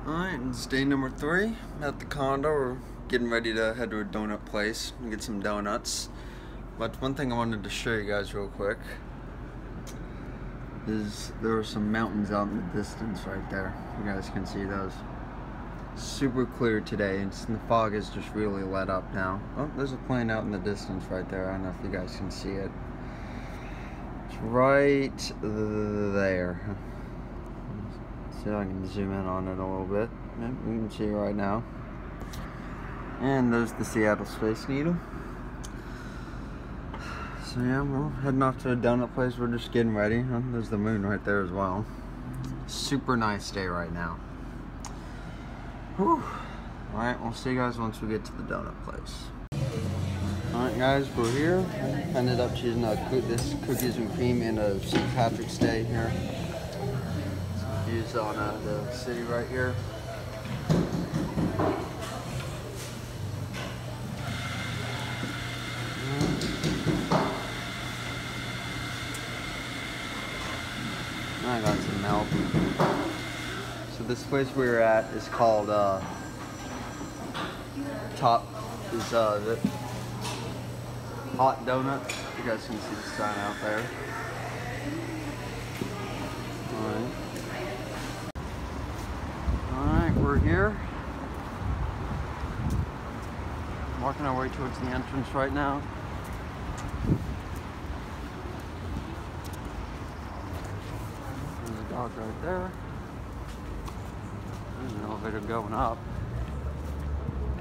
Alright, it's day number 3 at the condo. We're getting ready to head to a donut place and get some donuts. But one thing I wanted to show you guys real quick is there are some mountains out in the distance right there. You guys can see those. Super clear today, and the fog is just really let up now. Oh, there's a plane out in the distance right there. I don't know if you guys can see it. It's right there. See if I can zoom in on it a little bit. Yep, you can see it right now. And there's the Seattle Space Needle. So yeah, we're heading off to a donut place. We're just getting ready. There's the moon right there as well. Super nice day right now. Whew. Alright, we'll see you guys once we get to the donut place. Alright guys, we're here. Ended up choosing this cookies and cream in a St. Patrick's Day here. Views on the city right here. I got some milk. So this place we were at is called the Hot Donut. You guys can see the sign out there. Alright, we're here. Walking our way towards the entrance right now. There's a dog right there. There's an elevator going up.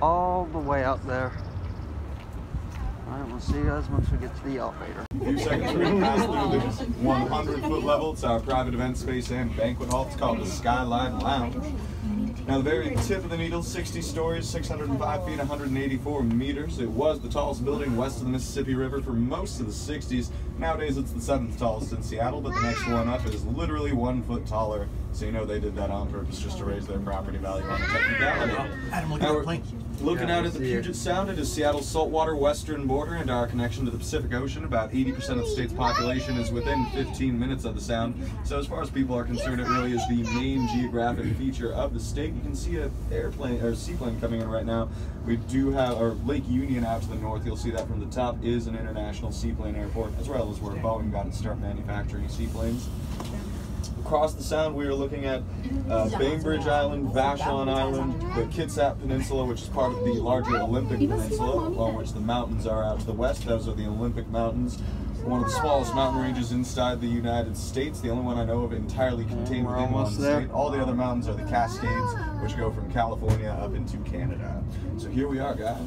All the way up there. Alright, we'll see you guys once we get to the elevator. A few seconds we're going to pass through this 100-foot level. It's our private event space and banquet hall. It's called the Skyline Lounge. Now, the very tip of the needle, 60 stories, 605 feet, 184 meters. It was the tallest building west of the Mississippi River for most of the 60s. Nowadays, it's the 7th tallest in Seattle, but the next one up is literally 1 foot taller. So you know they did that on purpose just to raise their property value on the technicality. Adam, look at the plane. Looking out at the Puget Sound, it is Seattle's saltwater western border and our connection to the Pacific Ocean. About 80% of the state's population is within 15 minutes of the sound. So as far as people are concerned, it really is the main geographic feature of the state. You can see an airplane or seaplane coming in right now. We do have our Lake Union out to the north. You'll see that from the top is an international seaplane airport, as well as where Boeing got its start manufacturing seaplanes. Across the sound, we are looking at Bainbridge Island, Vashon Island, the Kitsap Peninsula, which is part of the larger Olympic Peninsula, along which the mountains are out to the west. Those are the Olympic Mountains, one of the smallest mountain ranges inside the United States, the only one I know of entirely contained within one state. All the other mountains are the Cascades, which go from California up into Canada. So here we are, guys.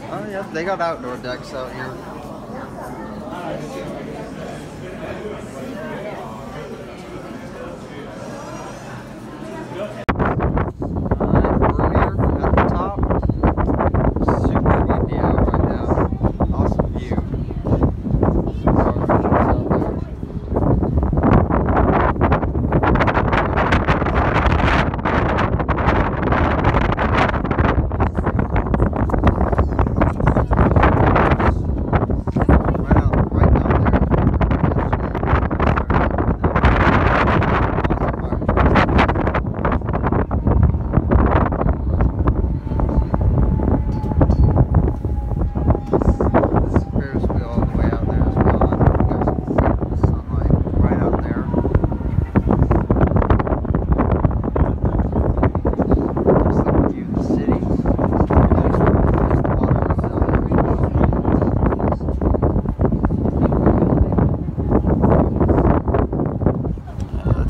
Oh yeah, they got outdoor decks out here.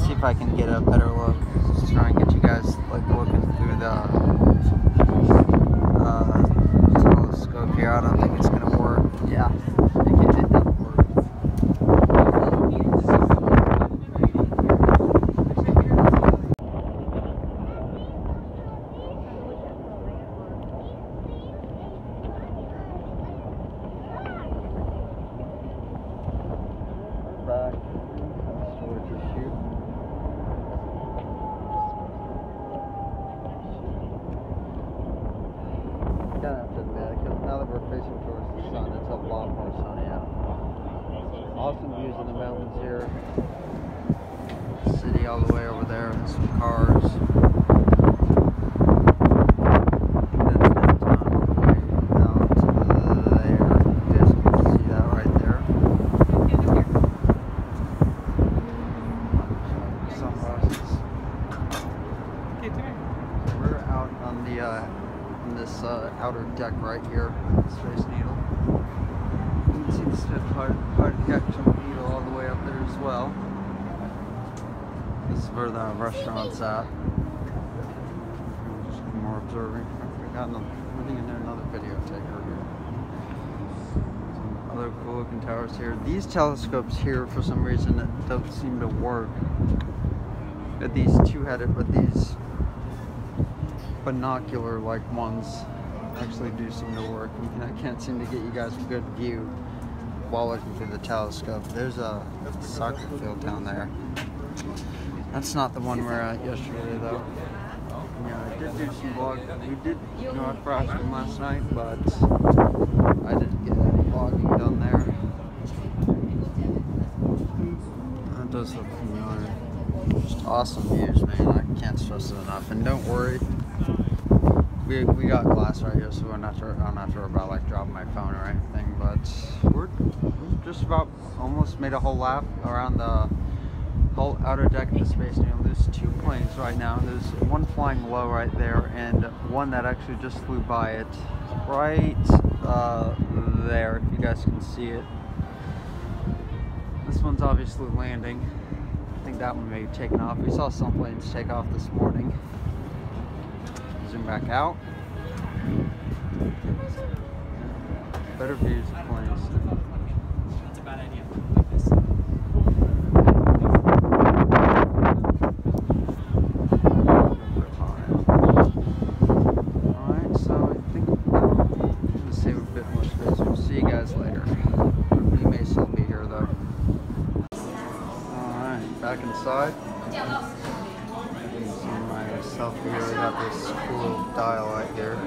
If I can get a better look, just try and get you guys like looking through the telescope here. I don't think it's gonna work. Yeah, it doesn't work. back. Storage issue. facing towards the sun. It's a lot more sunny out. Awesome views of the mountains here. City all the way over there, and some cars. Outer deck right here, Space Needle. You can see the stiff hard reaction needle all the way up there as well. This is where the restaurant's at. Just more observing. We got another, I think another video taker here. Some other cool looking towers here. These telescopes here, for some reason, don't seem to work. But these two-headed, but these binocular-like ones actually do seem to work. I can't seem to get you guys a good view while looking through the telescope. There's a soccer field down there. That's not the one we were at yesterday, though. Yeah, I did do some vlogging. We did go out for ice cream last night, but I didn't get any vlogging done there. That does look familiar. Just awesome views, man. I can't stress it enough. And don't worry. We got glass right here, so I'm not sure about like dropping my phone or anything, but we're just about almost made a whole lap around the whole outer deck of the Space Needle. There's two planes right now. There's one flying low right there, and one that actually just flew by it right there, if you guys can see it. This one's obviously landing. I think that one may be taking off. We saw some planes take off this morning. Zoom back out. Better views of planes. That's a bad idea. Alright, so I think we'll save a bit more space. We'll see you guys later. We may still be here though. Alright, back inside. Myself here, we got this cool little dial right here.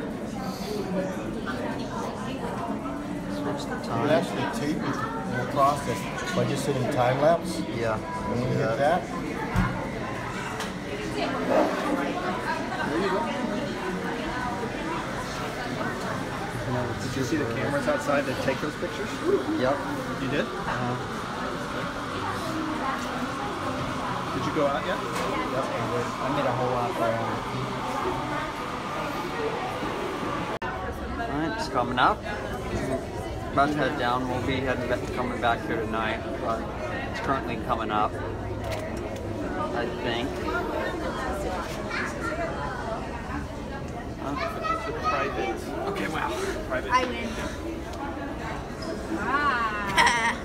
Switch the time. You actually tape it in the process by just hitting time lapse. Yeah. And when you hit that, Did you see the cameras outside that take those pictures? Yep. You did? Did you go out yet? yep, I made a whole lot around. Alright, it's coming up. About to head down. We'll be coming back here tonight, but it's currently coming up, I think. Private. Okay, wow. Private. I win. Ah.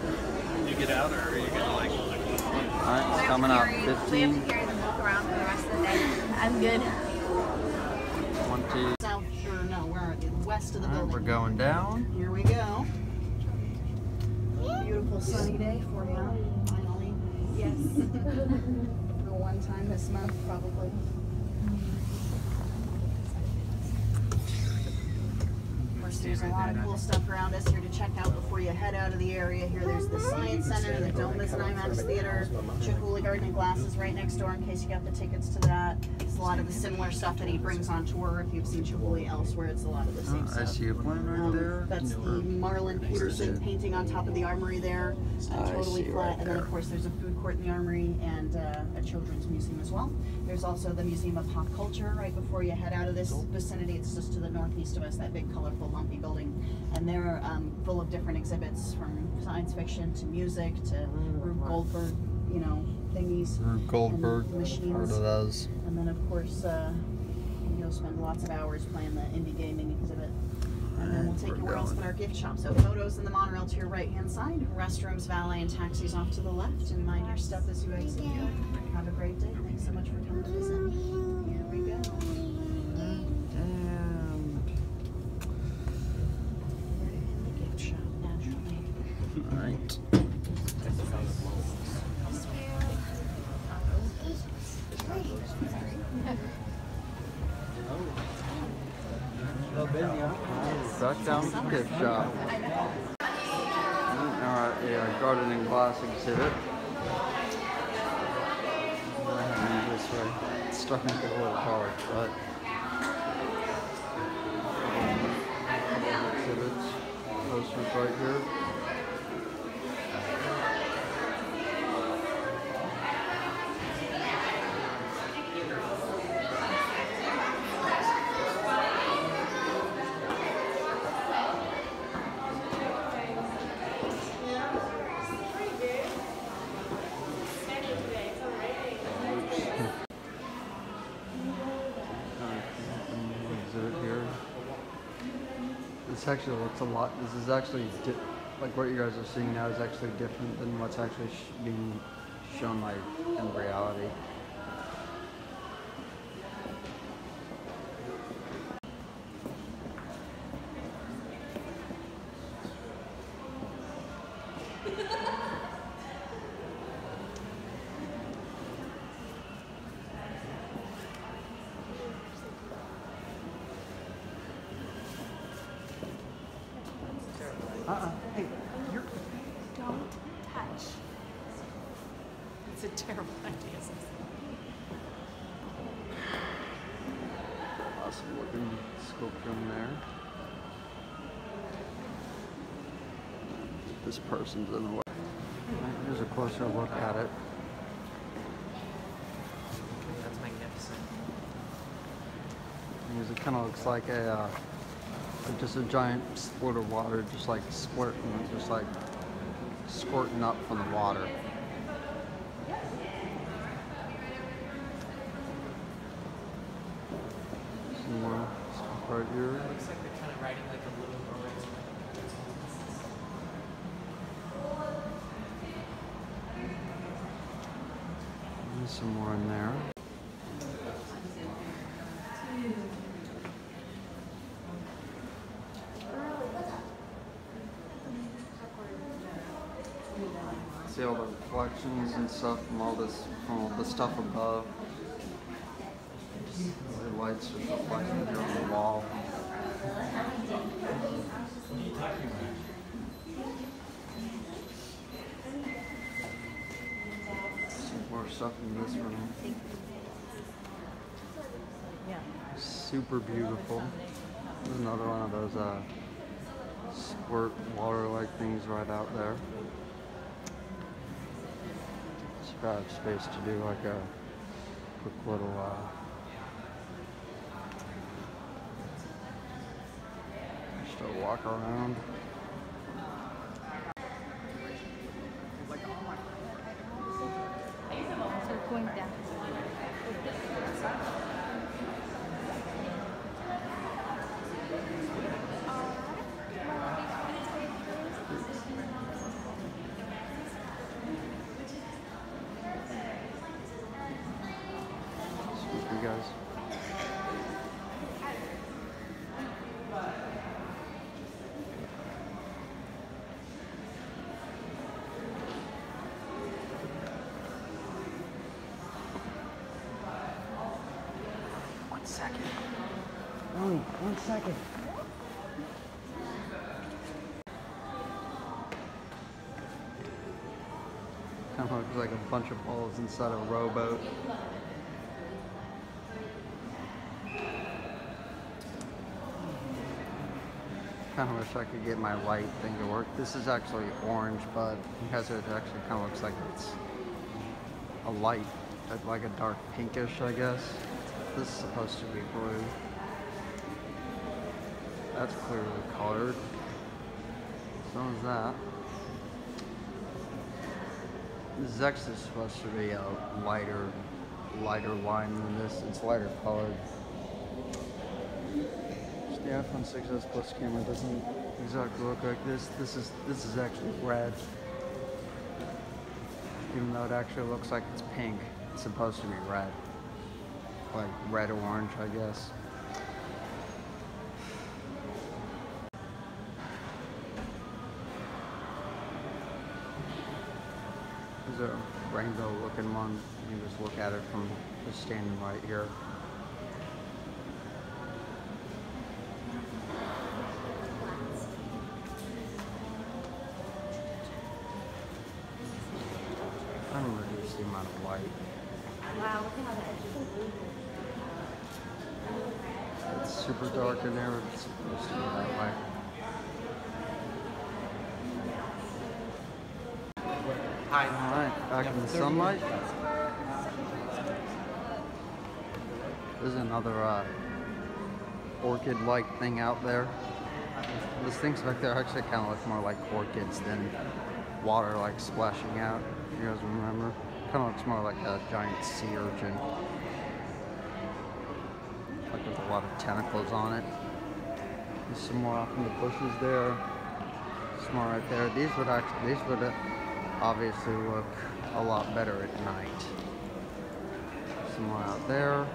You get out, or are you gonna like? Alright, it's coming up. 15. We have to carry the book around for the rest of the day. I'm good. 20. South, or no, where are you? West of the Alright, building. we're going down. Here we go. Beautiful sunny day for you, finally. Yes. For one time this month, probably. Of course, there's a lot of cool stuff around us here to check out before you head out of the area. Here, there's the Science Center, the Dome is an IMAX Theater, Chicouli Garden and Glasses right next door in case you got the tickets to that. It's a lot of the similar stuff that he brings on tour. If you've seen Chicouli elsewhere, it's a lot of the same stuff. I see a plane right there. That's the Marlon Peterson painting on top of the armory there, totally see flat. right And then, there. of course, there's a food court in the armory and a children's museum as well. There's also the Museum of Pop Culture right before you head out of this vicinity. It's just to the northeast of us, that big, colorful, lumpy building. And they're full of different exhibits from science fiction to music to Rube Goldberg, you know, thingies. Rube Goldberg, and machines. heard of those. And then, of course, you'll spend lots of hours playing the indie gaming exhibit. And then we'll take you where else but our gift shop. So photos in the monorail to your right-hand side, restrooms, valet, and taxis off to the left. And mind your step as you exit here. Have a great day. Thanks so much for coming to visit. Here we go. And In the gift shop, naturally. alright. back down to the gift shop. Alright, yeah, gardening glass exhibit. This way. It's starting to get a little hard, but exhibits, posters right here. This actually looks a lot. This is actually like what you guys are seeing now is actually different than what's actually being shown like in reality. Hey, Don't touch. It's a terrible idea. awesome looking sculpture in there. This person's in the way. Here's a closer look at it. That's magnificent. Because it kind of looks like just a giant squirt of water, just like squirting up from the water. Some more stuff right here. It looks like they're kind of riding like a little romance. There's some more in there. See all the reflections and stuff from all the stuff above. The lights are reflecting here on the wall. Some more stuff in this room. Super beautiful. There's another one of those squirt water-like things right out there. Got space to do like a quick little just a walk around. So going down. You guys. One second. Only 1 second. Kind of looks like a bunch of balls inside a rowboat. Kind of wish I could get my light thing to work. This is actually orange, but because it actually kind of looks like it's a light, like a dark pinkish, I guess. This is supposed to be blue. That's clearly colored. So is that. This is actually supposed to be a lighter line than this. It's lighter colored. The iPhone 6s Plus camera doesn't exactly look like this. This is actually red. Even though it actually looks like it's pink, it's supposed to be red. Like red orange, I guess. There's a rainbow looking one. You can just look at it from just standing right here. kind of light. Wow, look at how the edges are blue. It's super dark in there. It's supposed to be that way. Alright, back in the sunlight. There's another orchid-like thing out there. Those things back there actually kind of look more like orchids than water like splashing out. You guys remember? Kind of looks more like a giant sea urchin. Like with a lot of tentacles on it. There's some more off in the bushes there. Some more right there. These would obviously look a lot better at night. Some more out there.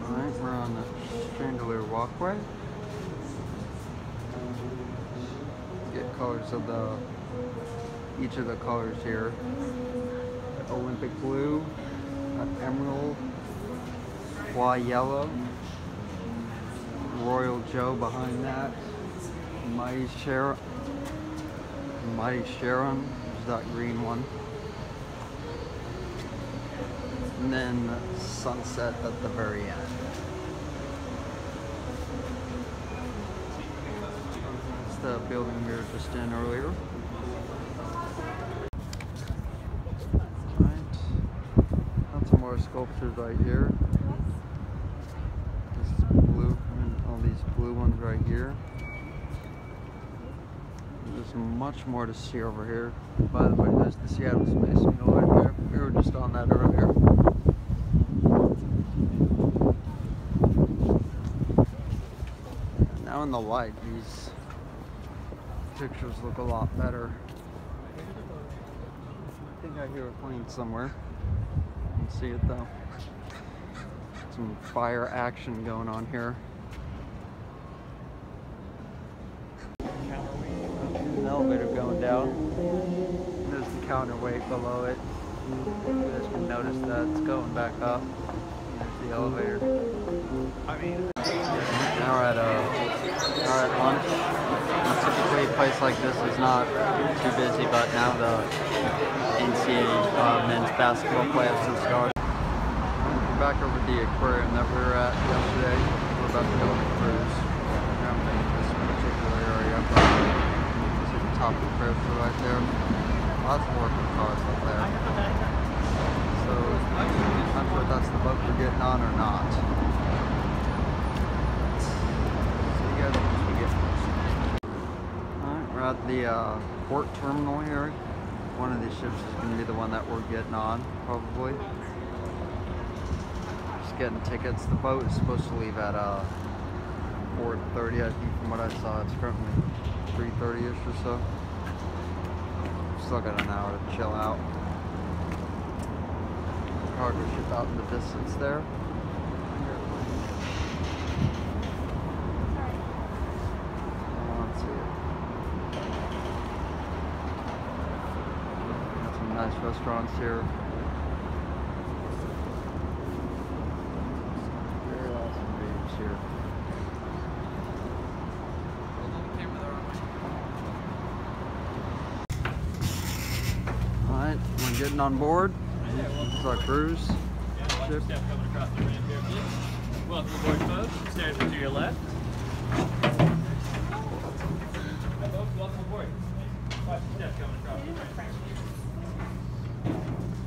Alright, we're on the chandelier walkway. Get colors of each of the colors here. Olympic blue, emerald, fly yellow, royal Joe behind that, mighty Sharon, there's that green one, and then the sunset at the very end. It's the building we were just in earlier. More sculptures right here. This is blue, and all these blue ones right here. There's much more to see over here. By the way, there's the Seattle Space Needle right there. We were just on that earlier. Now in the light, these pictures look a lot better. I think I hear a plane somewhere. See it though. Some fire action going on here. There's an elevator going down. There's the counterweight below it. You guys can notice that it's going back up. There's the elevator. Now we're at lunch. Typically a place like this is not too busy, but now the NCAA men's basketball playoffs have started. We're back over at the aquarium that we were at yesterday. We're about to go on a cruise. I'm in this particular area. See the top of the cruise right there. Lots of working cars up there. So I'm not sure if that's the boat we're getting on or not. See you guys once we get close. Alright, we're at the port terminal here. One of these ships is going to be the one that we're getting on, probably. Just getting tickets. The boat is supposed to leave at 4:30, I think, from what I saw. It's currently 3:30ish or so. Still got an hour to chill out. Cargo ship out in the distance there. Nice restaurants here. Very awesome views here. Alright, we're getting on board. This is our cruise ship. Welcome aboard, folks. Stairs are to your left. Hi, folks. Welcome aboard. Watch the steps coming across the right.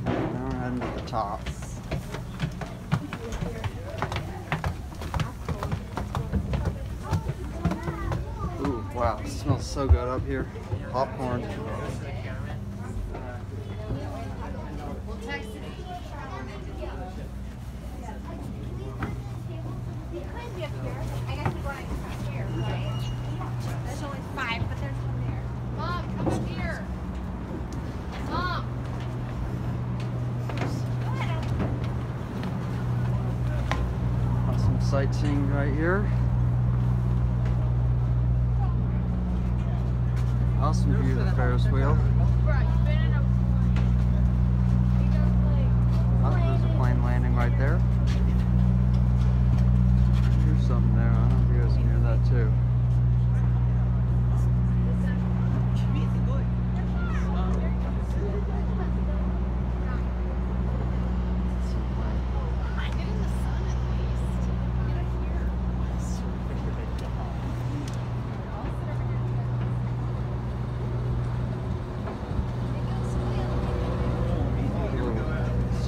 Now we're heading to the top. Ooh, wow, it smells so good up here. Popcorn. There's only 5, but there's one there. Mom, come up here. Mom. Some sightseeing right here. Awesome view of the Ferris wheel. Oh, there's a plane landing right there. There's something there. I don't know if you guys can hear that too.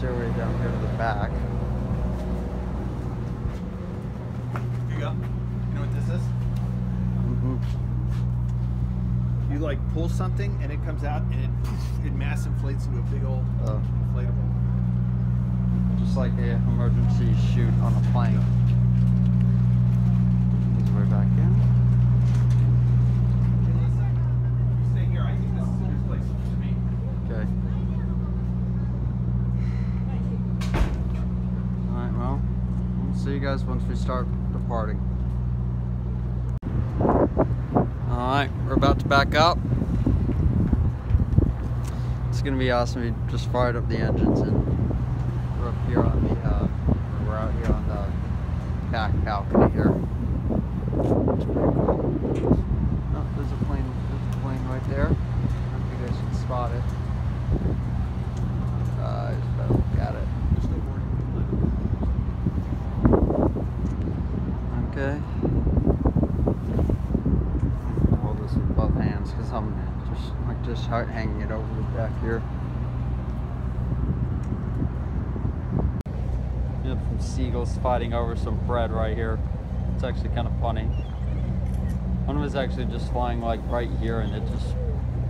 stairway down here to the back. Here you go. You know what this is? Mm-hmm. You like pull something and it comes out and it mass inflates into a big old inflatable. Just like an emergency chute on a plane. Ease way back in. Hey, listen. You stay here. I think this is a good place to be. Okay. Alright, well, we'll see you guys once we start departing. Alright, we're about to back up. It's gonna be awesome. We just fired up the engines and we're up here on the we're out here on the back balcony here. It's pretty cool. Oh, there's a plane right there. I don't know if you guys can spot it. Just better look at it. Okay. Hold this with both hands because I'm just hanging it over the deck here. Yep, some seagulls fighting over some bread right here. It's actually kind of funny. One was actually just flying like right here, and it just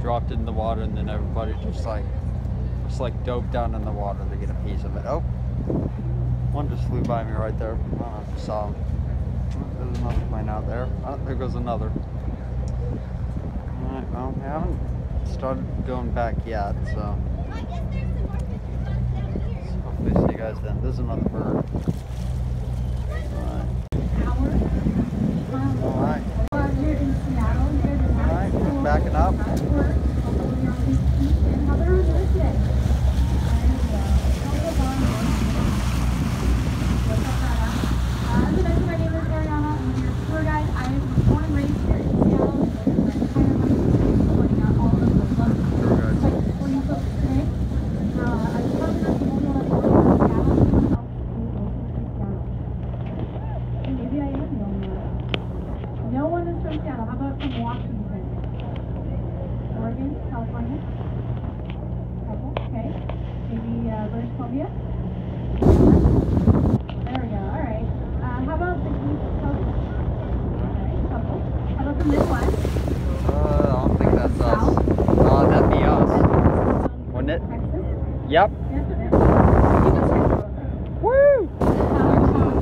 dropped in the water, and then everybody just like dove down in the water to get a piece of it. Oh, one just flew by me right there. I don't know if you saw him. Oh, there's another plane out there. Oh, there goes another. Alright, well, we haven't started going back yet, so hopefully see you guys then. There's another bird. Alright. Alright. Alright, just backing up. No one is from Seattle. How about from Washington? Oregon, California? Couple, okay. Maybe British Columbia? There we go, alright. How about the East Coast? Alright, couple. How about the Midwest? I don't think that's us. That'd be us. Wouldn't it? Texas? Yep. Yes, it is. Woo! Mexico?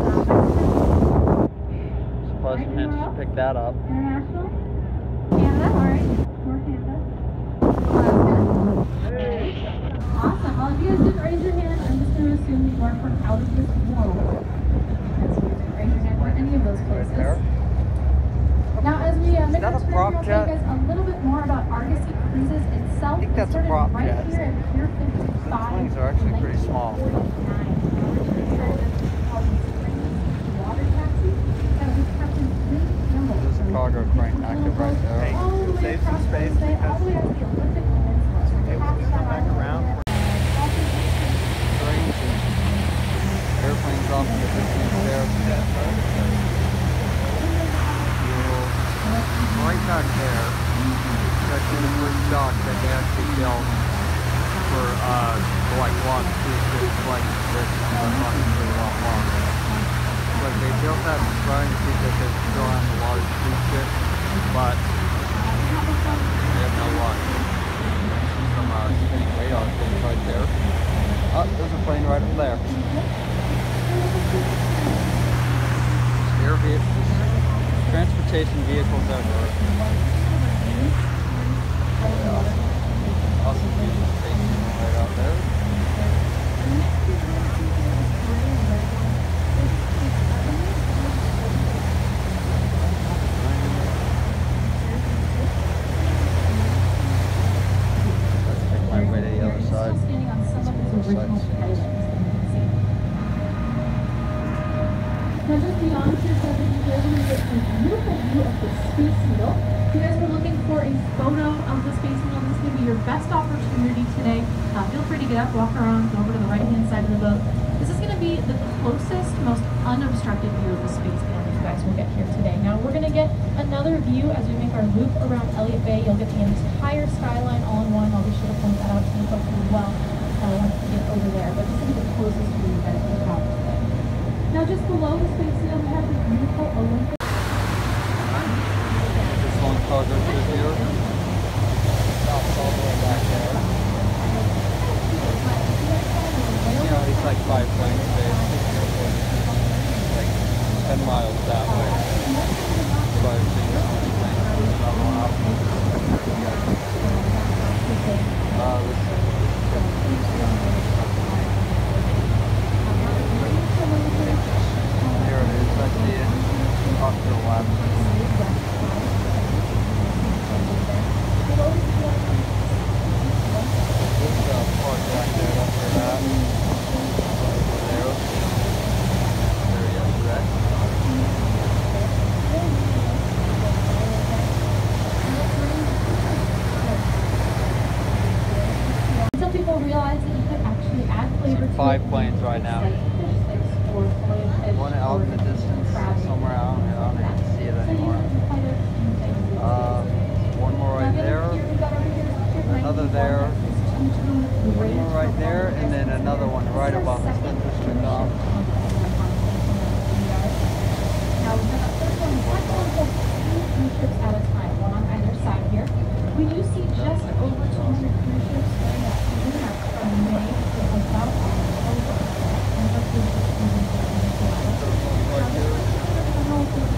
Plus, you managed to pick that up. International? Canada, alright. More Canada. Alaska. Awesome. Well, if you guys didn't raise your hand, I'm just going to assume that you are from out of this world. So you didn't raise your hand for any of those places. Now, as we make that our a turn, prop I'll jet? tell you guys a little bit more about Argosy Cruises itself. I think that's a It started prop right jet. here at Pier 55. Those wings are actually pretty small. 1949. Water taxi. That was Captain Clint Campbell. There's a cargo crane active right there. All the way Save some across space the bay, all the way up to the Olympic Peninsula. So Hey, we'll just come back around. Trains and airplanes off in the distance there. Right back there, it's actually the first dock that they actually built for like launch cruise ships like this one, but not for a lot longer. Like they built that trying to see if they could go on the large cruise ship, but they had no luck. Some spinning radar things right there. Oh, there's a plane right up there. Air vehicles, transportation vehicles everywhere. Awesome fusion station right out there. Let's make my way to the other side. Standing on some of his original pillars. Now just beyond here, so that you guys can get a beautiful view of the Space Needle. If you guys were looking for a photo of the Space Needle, this is going to be your best opportunity today. Feel free to get up, walk around, go over to the right-hand side of the boat. This is going to be the closest, most unobstructed view of the Space Needle that you guys will get here today. Now we're going to get another view as we make our loop around Elliott Bay. You'll get the entire skyline all in one. I'll be sure to point that out to you folks as well once we get over there. But this is the Now just below the Space Needle, we have the beautiful Olympic. This long cargo ship here. Stops all the way back there. You know, it's like 5 planes today. Like 10 miles that way. So I've seen so many planes travel out. Here it is, I see it. Off to the left. This part back there, that's where that. Over there. There yesterday. Some people realize that you could actually add flavor to 5 it. planes right now. One out in the distance, somewhere out. I don't even see it anymore. One more right there. Another there. One more right there, and then another one right above us. Then just took off. Now we have a first one, second one, so 3 ships at a time, one on either side here. We do see just over 200 cruise ships during that season. That's from May to about October. And that's the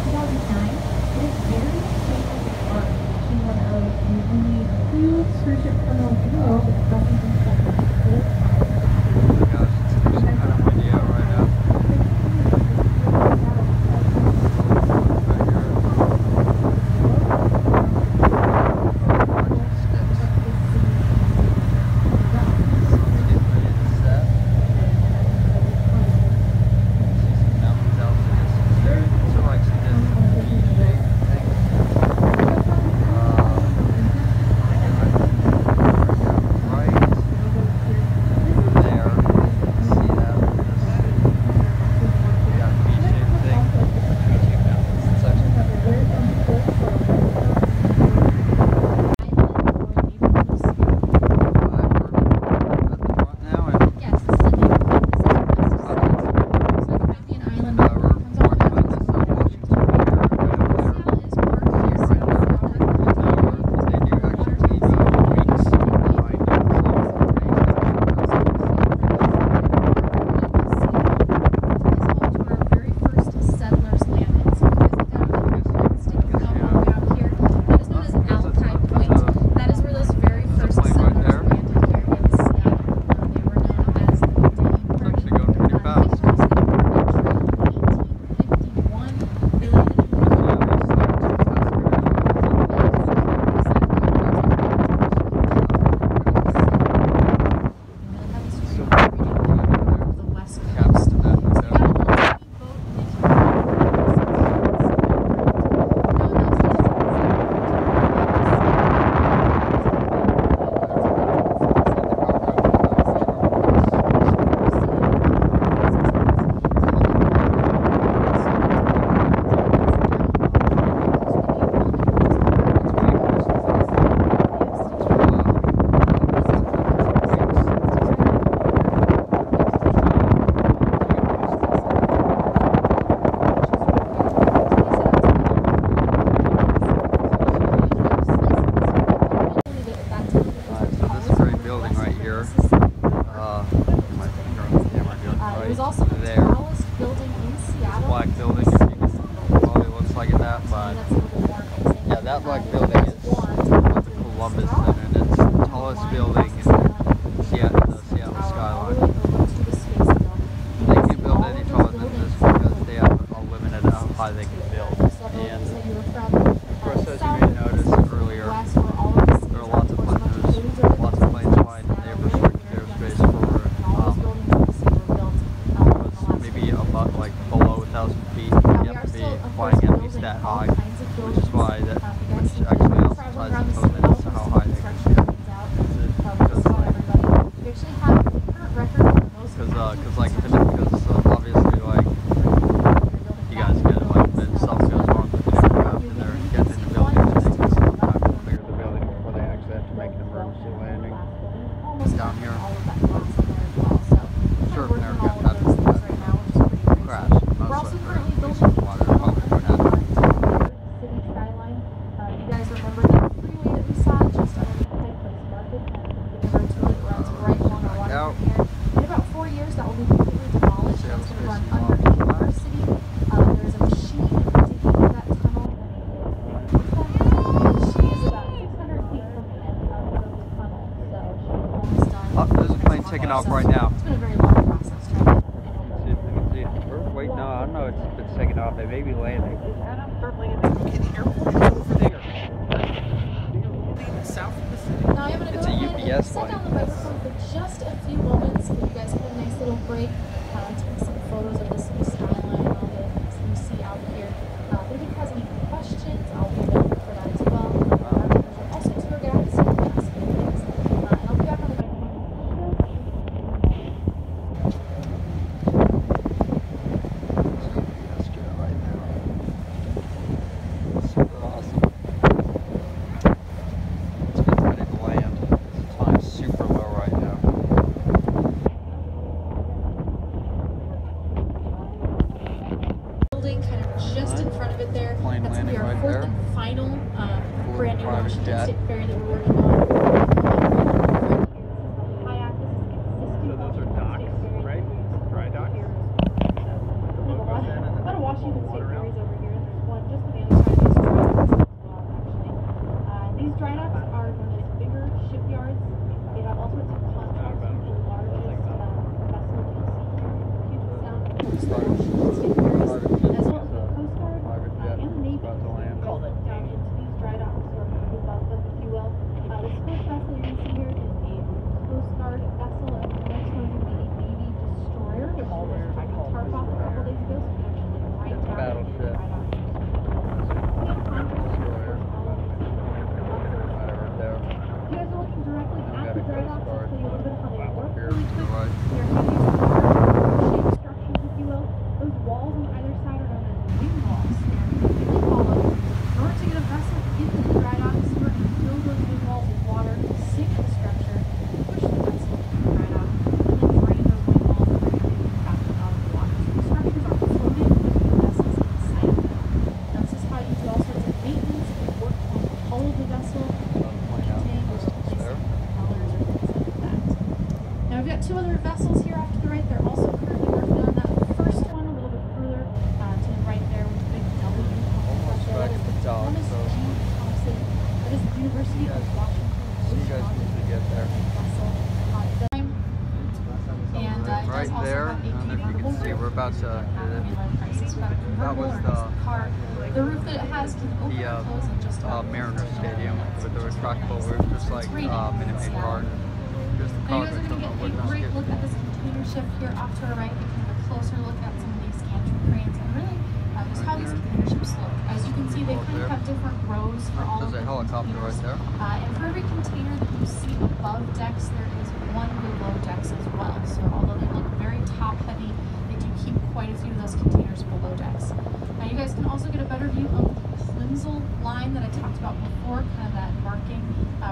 2009. It is very state of the art. Actually, one of the only cruise ship terminals in the world that doesn't inspect the whole time. Gosh, it's kind of windy out right now. that black building is the Columbus Center, and it's the tallest building in the Seattle skyline. They can't build any taller than this because they have a limit at how high they can build. And of course, as you may notice earlier, there are lots of planes flying, and they have restricted airspace for maybe about like below 1,000 feet. You have to be flying at least that high, which is why which actually also ties into as to how high they can shoot. Because like obviously like you guys get it, like when something goes wrong with the aircraft and they're getting in the building, it takes some time to clear the building before they actually have to make an emergency landing. Down here, sure, an aircraft had crashed. out. In about 4 years, that will be completely demolished. Seattle It's going to run Space Center. underneath our city. There's a machine digging that tunnel. She is about 600 feet from the end of the tunnel, so she's almost done. Oh, there's a plane taking off right now. It's been a very long process trying to get it. See it. Wait, no, I don't know. It's taking off. They may be landing. Okay, the airport is over there. South of the city. Now I'm going to It's go a ahead UPS and set plane. down the microphone for just a few moments. Give you guys have a nice little break. Take some photos of this skyline and all the things that you see out here. If anybody has any questions, I'll be available for that as well. There's also tour guides, so you can ask me things. And I'll be back on the microphone. That's good right now. Super awesome. It's getting ready to land. It's flying super low right now. Building kind of just in front of it there. Plane That's going to be our landing right fourth there. and final brand new private Washington jet. State Ferry that we're working on. So those are docks, right? Dry docks? A lot of Washington State ferries over here. There's one just on the other side of these dry docks as well, actually. These dry docks are known as bigger shipyards. They have all sorts of contracts with the largest vessel you'll see here. Puget Sound Coast Guard, Washington State ferries, as well as the Coast Guard and the Navy. About to land. Called it down into these dry docks or above them, if you will. This first vessel you're going to see here is a Coast Guard vessel, and the next one's going to be a Navy destroyer, which was tarp off a couple days ago, so we can actually get right It's a down battleship. right on. We have contracts Destroyer. with all of these vessels. Right there. If you guys are looking directly We've at got the a dry Coast docks, I'll Guard tell you a little bit how they work here really to the quick. right. They're heavy shaped structures, if you will. Those walls on either side are known as wing walls. They're typically hollow. In order to get a vessel into the dry docks, we're going to fill those wing walls with water, sink the structure, push the vessel into the dry dock, and then drain those wing walls and bring everything back out of the water. So the structures are floating with the vessels inside of them. Now, this is how you do all sorts of maintenance. You work on the hull of the vessel, maintain or replace the propellers or things like that. Now we've got two other vessels here off to the right. They're also currently working on that first one a little bit further to the right there with the big W. Almost That back is at the dock, Thomas so- G. Thompson. That is the University of Washington. So you guys need to get there. Vessel on the time. And you guys Right also there, have a and if you convertible can see, roof. we're about to Prices. We've got a convertible was or the- nice car. The roof that it has can open the and close in just about Mariner Stadium with the retractable roof, just like Minute Maid Park. Here's the Now you car guys are that's going to on the get wooden a great skip. look at this container ship here off to our right, taking a closer look at some of these gantry cranes and really just how these container ships look. As you can see, they kind of have different rows for all of There's the a helicopter containers. right there. And for every container that you see above decks, there is one below decks as well. So although they look very top heavy, they do keep quite a few of those containers below decks. Now you guys can also get a better view of the Plimsoll line that I talked about before, kind of that marking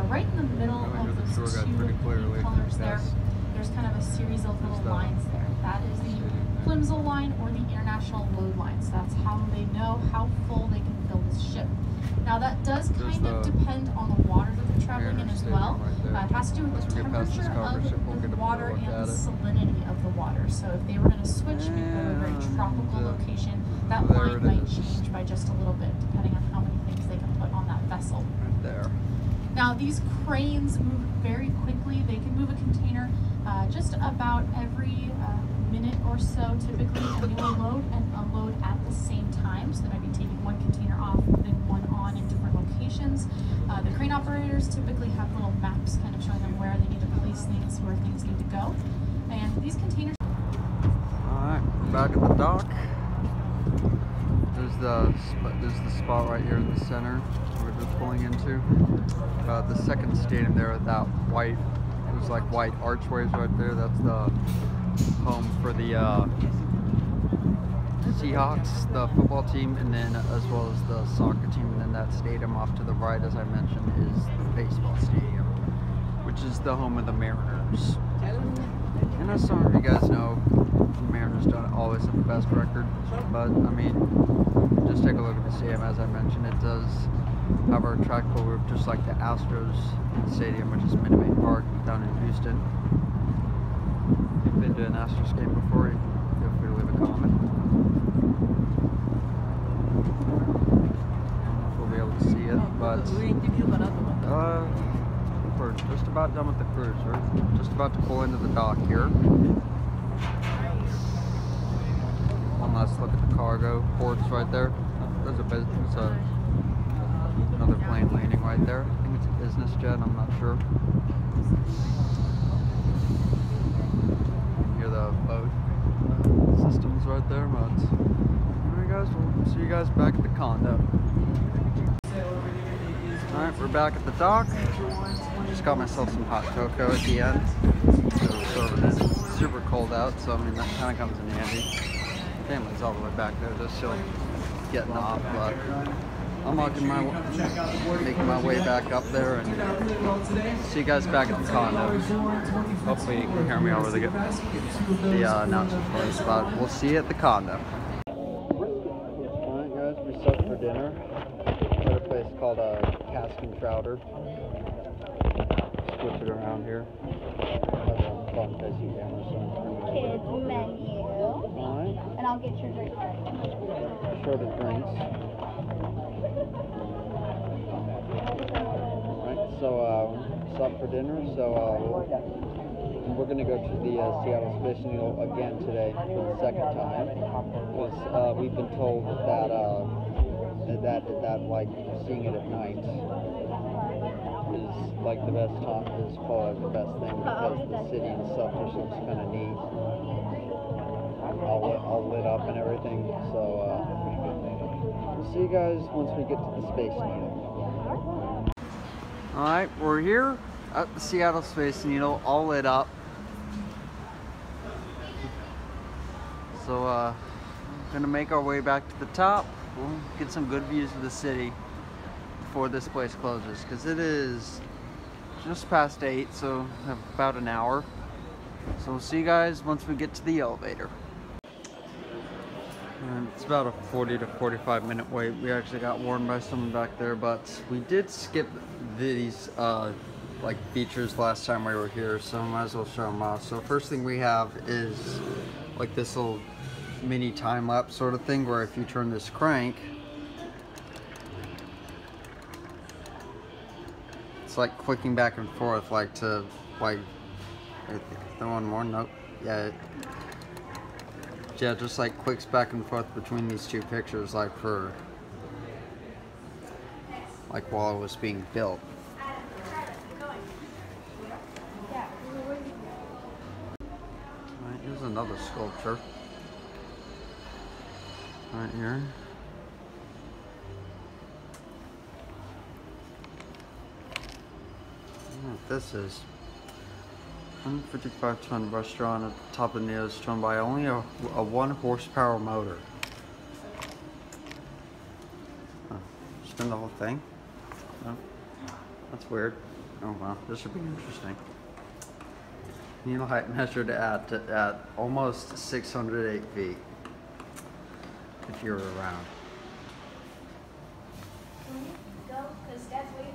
right in the middle Going to of the those tour guide two pretty clearly. colors there. Yes. There's kind of a series of little the lines there. That is the Plimsoll line or the International Load Line. So that's how they know how full they can fill this ship. Now that does There's kind of the depend on the water that they're traveling in Mariner as Stadium well. right there. It has to do with As the we get past this temperature cover of ship, we'll get the a water better look and at the it. salinity of the water. So if they were going to switch, maybe go to a very tropical And, location, that there line it might is. change by just a little bit, depending on how many things they can put on that vessel. Right there. Now these cranes move very quickly. They can move a container just about every minute or so typically, and they will load and unload at the same time. So they might be taking one container off, putting one on in different locations. The crane operators typically have little maps kind of showing them where they need to place things, where things need to go. And these containers... Alright, back at the dock. There's the spot right here in the center we're just pulling into. The second stadium there, that white, there's like white archways right there. That's the home for the Seahawks, the football team, and then as well as the soccer team. And then that stadium off to the right, as I mentioned, is the baseball stadium, which is the home of the Mariners. And as some of you guys know, the Mariners don't always have the best record, but I mean, just take a look at the stadium. As I mentioned, it does have a retractable roof, just like the Astros stadium, which is Minute Maid Park down in Houston. Masters game before, feel free to leave a comment. I don't know if we'll be able to see it, but we're just about done with the cruise. We're just about to pull into the dock here. One last look at the cargo ports right there. There's another plane landing right there. I think it's a business jet, I'm not sure. You can hear the boat systems right there, but alright guys, we'll see you guys back at the condo. Alright, we're back at the dock. Just got myself some hot cocoa at the end. It's super cold out, so I mean that kind of comes in handy. Family's all the way back there, just still getting off, but I'm making my way back up there and see you guys back at the condo. Hopefully you can hear me over the announcement voice, but we'll see you at the condo. Alright guys, we set for dinner at a place called Cask and Trouter. Switch it around here. Fun facing camera, so Kids menu. Alright. And I'll get your drink ready. Short of drinks. Alright, so stop for dinner. So we're going to go to the Seattle Space Needle again today for the second time. Because we've been told that like seeing it at night is like the best time, is probably the best thing because the city and stuff just looks kind of neat, all lit up and everything. So we'll see you guys once we get to the Space Needle. Alright, we're here at the Seattle Space Needle, all lit up. So gonna make our way back to the top. We'll get some good views of the city before this place closes, because it is just past 8, so have about an hour. So we'll see you guys once we get to the elevator. And it's about a 40 to 45 minute wait. We actually got warned by someone back there, but we did skip these like features last time we were here, so I might as well show them off. So first thing we have is like this little mini time-lapse sort of thing, where if you turn this crank, it's like clicking back and forth, like to like the one more, nope, yeah, just like clicks back and forth between these two pictures, like for like while it was being built. Alright, here's another sculpture right here. I don't know what this is. 155-ton restaurant at the top of the Needle is drawn by only a 1 horsepower motor. Oh, spin the whole thing? No? That's weird. Oh wow, this should be interesting. Needle height measured at almost 608 feet. If you're around.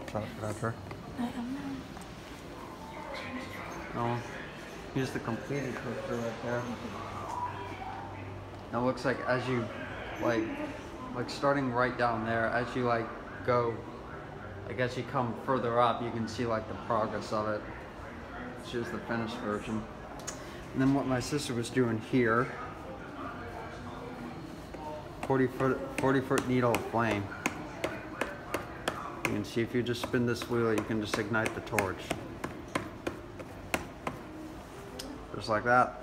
Talk about her. Oh, here's the completed picture right there. Now it looks like as you like starting right down there, as you like go, like as you come further up, you can see like the progress of it. Here's the finished version. And then what my sister was doing here, 40 foot needle of flame. You can see if you just spin this wheel, you can just ignite the torch. Just like that.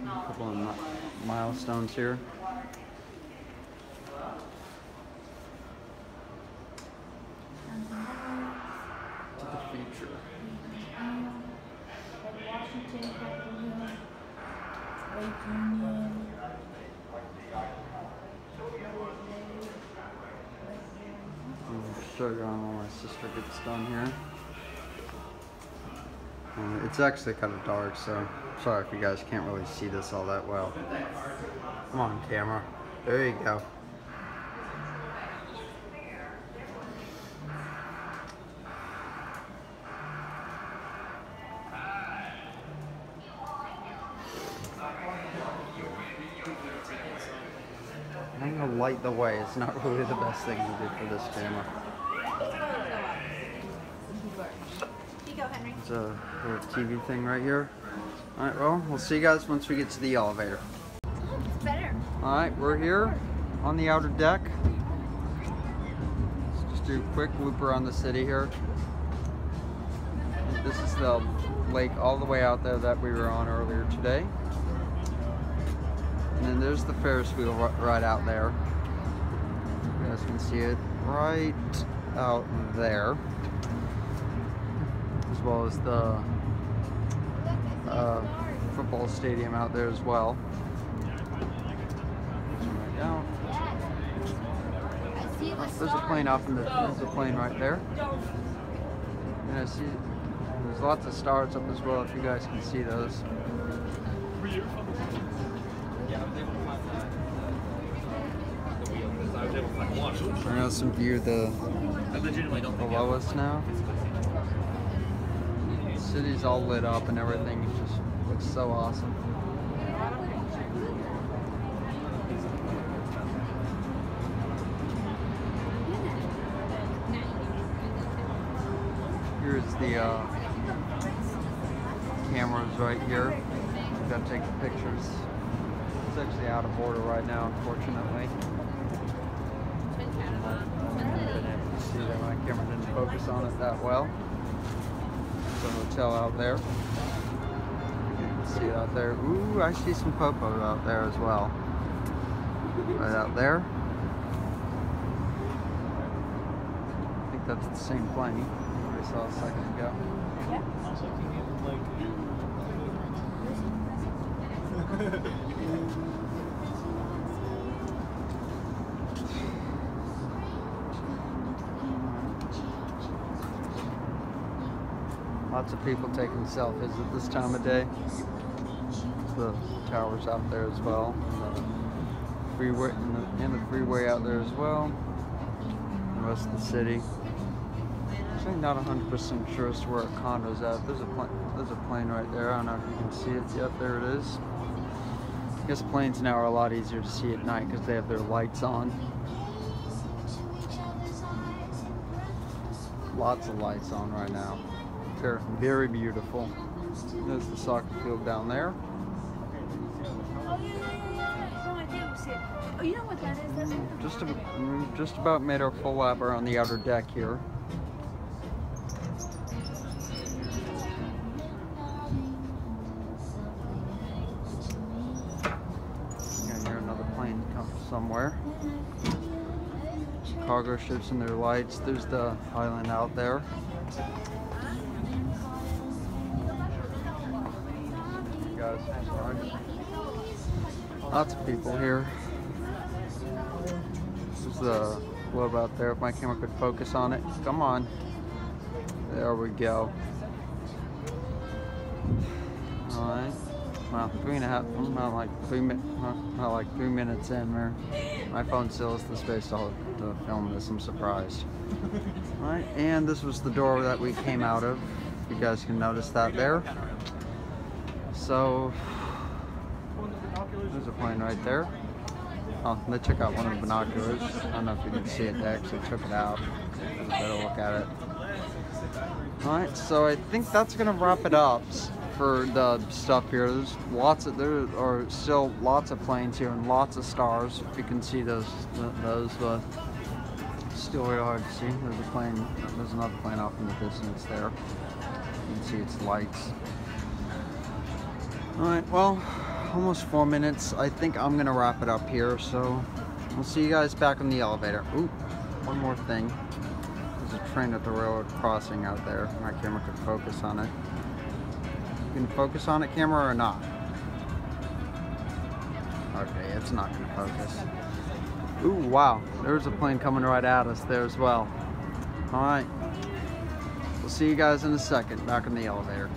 A couple of milestones here. To the future. I'll show you on when my sister gets done here. It's actually kind of dark, so sorry if you guys can't really see this all that well. Come on, camera. There you go. light the way is not really the best thing to do for this camera. There's a little TV thing right here. Alright, well, we'll see you guys once we get to the elevator. It's better. Alright, we're here on the outer deck. Let's just do a quick loop around the city here. This is the lake all the way out there that we were on earlier today. And then there's the Ferris wheel right out there. You guys can see it right out there. As well as the football stadium out there as well. Right down. There's a plane off in the, there's a plane right there. And I see there's lots of stars up as well, if you guys can see those. We're gonna some view the below us now. The city's all lit up and everything. It just looks so awesome. Here's the cameras right here. We've got to take the pictures. It's actually out of order right now, unfortunately. See that my camera didn't focus on it that well. There's a hotel out there. You can see it out there. Ooh, I see some popo out there as well. Right out there. I think that's the same plane we saw a second ago. Lots of people taking selfies at this time of day. The towers out there as well. And the freeway, and the freeway out there as well. The rest of the city. Actually not 100% sure as to where a condo's at. There's a plane right there. I don't know if you can see it yet. There it is. I guess planes now are a lot easier to see at night because they have their lights on. Lots of lights on right now. They're very beautiful. There's the soccer field down there. Oh, yeah. No, I do see it. Oh, you know what that is? Just about made our full lap around the outer deck here. I hear another plane come somewhere. Cargo ships and their lights. There's the island out there. Guys, sorry. Lots of people here. There's the globe out there. If my camera could focus on it. Come on. There we go. Alright. Well, 3.5, not like 3 minutes in there. My phone still has the space to film this. I'm surprised. Alright, and this was the door that we came out of. You guys can notice that there. So, there's a plane right there. Oh, they took out one of the binoculars. I don't know if you can see it. They actually took it out. Have a better look at it. Alright, so I think that's going to wrap it up for the stuff here. There are still lots of planes here and lots of stars. If you can see those still really hard to see. There's another plane off in the distance there. You can see its lights. Alright, well, almost 4 minutes. I think I'm going to wrap it up here, so we'll see you guys back on the elevator. Ooh, one more thing. There's a train at the railroad crossing out there. My camera could focus on it. You can focus on it, camera, or not? Okay, it's not going to focus. Ooh, wow. There's a plane coming right at us there as well. Alright. We'll see you guys in a second back in the elevator.